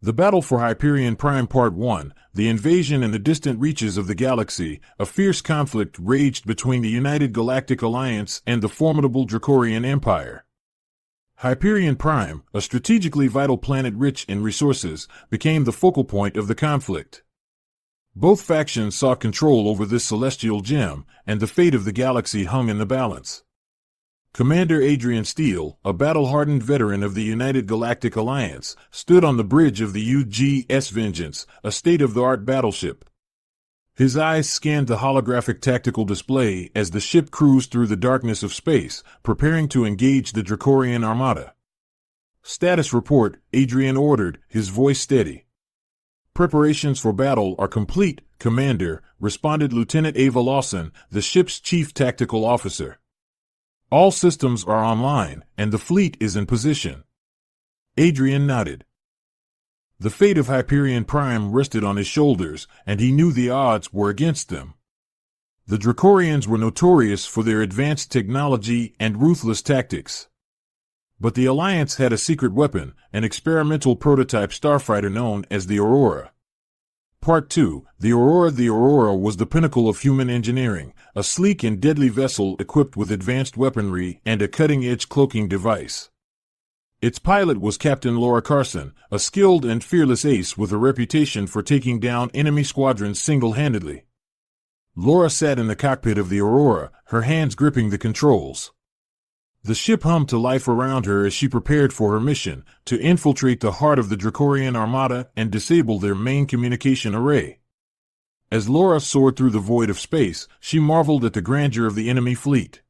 The Battle for Hyperion Prime Part 1, The Invasion in the Distant Reaches of the Galaxy. A fierce conflict raged between the United Galactic Alliance and the formidable Dracorian Empire. Hyperion Prime, a strategically vital planet rich in resources, became the focal point of the conflict. Both factions sought control over this celestial gem, and the fate of the galaxy hung in the balance. Commander Adrian Steele, a battle-hardened veteran of the United Galactic Alliance, stood on the bridge of the UGS Vengeance, a state-of-the-art battleship. His eyes scanned the holographic tactical display as the ship cruised through the darkness of space, preparing to engage the Dracorian Armada. "Status report," Adrian ordered, his voice steady. "Preparations for battle are complete, Commander," responded Lieutenant Ava Lawson, the ship's chief tactical officer. "All systems are online, and the fleet is in position." Adrian nodded. The fate of Hyperion Prime rested on his shoulders, and he knew the odds were against them. The Dracorians were notorious for their advanced technology and ruthless tactics. But the Alliance had a secret weapon, an experimental prototype starfighter known as the Aurora. Part 2, The Aurora. The Aurora was the pinnacle of human engineering, a sleek and deadly vessel equipped with advanced weaponry and a cutting-edge cloaking device. Its pilot was Captain Laura Carson, a skilled and fearless ace with a reputation for taking down enemy squadrons single-handedly. Laura sat in the cockpit of the Aurora, her hands gripping the controls. The ship hummed to life around her as she prepared for her mission, to infiltrate the heart of the Dracorian Armada and disable their main communication array. As Laura soared through the void of space, she marveled at the grandeur of the enemy fleet.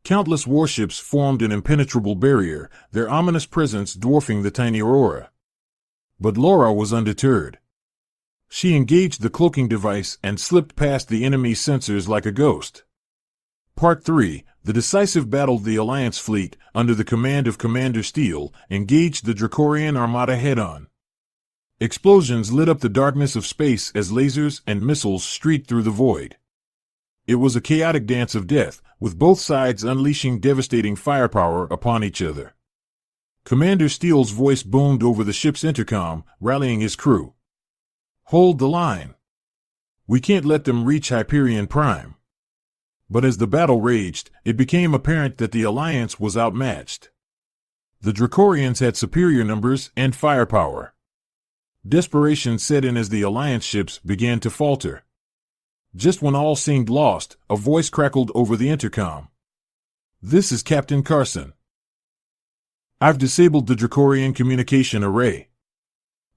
Countless warships formed an impenetrable barrier, their ominous presence dwarfing the tiny Aurora. But Laura was undeterred. She engaged the cloaking device and slipped past the enemy's sensors like a ghost. Part 3, The decisive battle. The Alliance fleet, under the command of Commander Steele, engaged the Dracorian Armada head-on. Explosions lit up the darkness of space as lasers and missiles streaked through the void. It was a chaotic dance of death, with both sides unleashing devastating firepower upon each other. Commander Steele's voice boomed over the ship's intercom, rallying his crew. "Hold the line. We can't let them reach Hyperion Prime." But as the battle raged, it became apparent that the Alliance was outmatched. The Dracorians had superior numbers and firepower. Desperation set in as the Alliance ships began to falter. Just when all seemed lost, a voice crackled over the intercom. "This is Captain Carson. I've disabled the Dracorian communication array.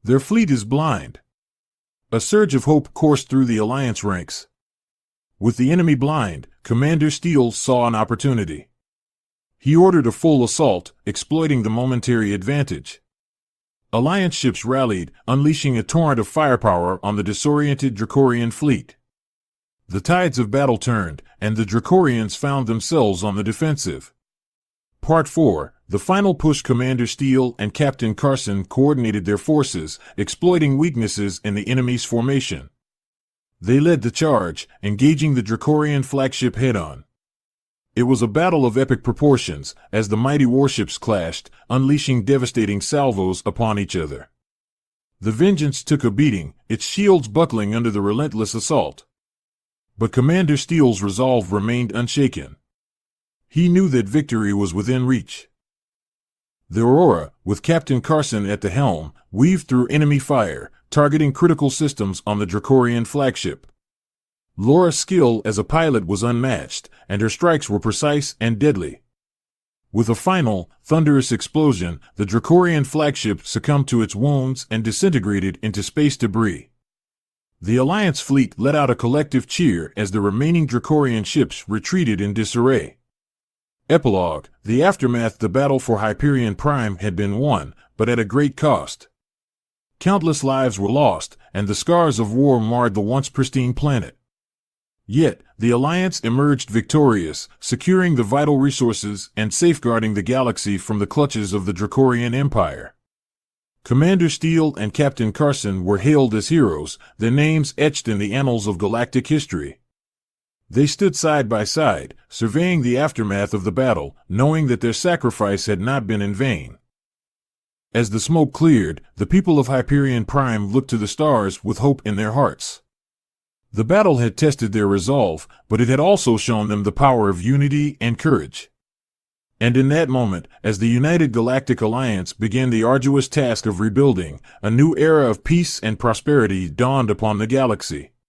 Their fleet is blind." A surge of hope coursed through the Alliance ranks. With the enemy blind, Commander Steele saw an opportunity. He ordered a full assault, exploiting the momentary advantage. Alliance ships rallied, unleashing a torrent of firepower on the disoriented Dracorian fleet. The tides of battle turned, and the Dracorians found themselves on the defensive. Part 4, The final push. Commander Steele and Captain Carson coordinated their forces, exploiting weaknesses in the enemy's formation. They led the charge, engaging the Dracorian flagship head-on. It was a battle of epic proportions, as the mighty warships clashed, unleashing devastating salvos upon each other. The Vengeance took a beating, its shields buckling under the relentless assault. But Commander Steele's resolve remained unshaken. He knew that victory was within reach. The Aurora, with Captain Carson at the helm, weaved through enemy fire, targeting critical systems on the Dracorian flagship. Laura's skill as a pilot was unmatched, and her strikes were precise and deadly. With a final, thunderous explosion, the Dracorian flagship succumbed to its wounds and disintegrated into space debris. The Alliance fleet let out a collective cheer as the remaining Dracorian ships retreated in disarray. Epilogue. The aftermath. The battle for Hyperion Prime had been won, but at a great cost. Countless lives were lost, and the scars of war marred the once pristine planet. Yet, the Alliance emerged victorious, securing the vital resources and safeguarding the galaxy from the clutches of the Dracorian Empire. Commander Steele and Captain Carson were hailed as heroes, their names etched in the annals of galactic history. They stood side by side, surveying the aftermath of the battle, knowing that their sacrifice had not been in vain. As the smoke cleared, the people of Hyperion Prime looked to the stars with hope in their hearts. The battle had tested their resolve, but it had also shown them the power of unity and courage. And in that moment, as the United Galactic Alliance began the arduous task of rebuilding, a new era of peace and prosperity dawned upon the galaxy.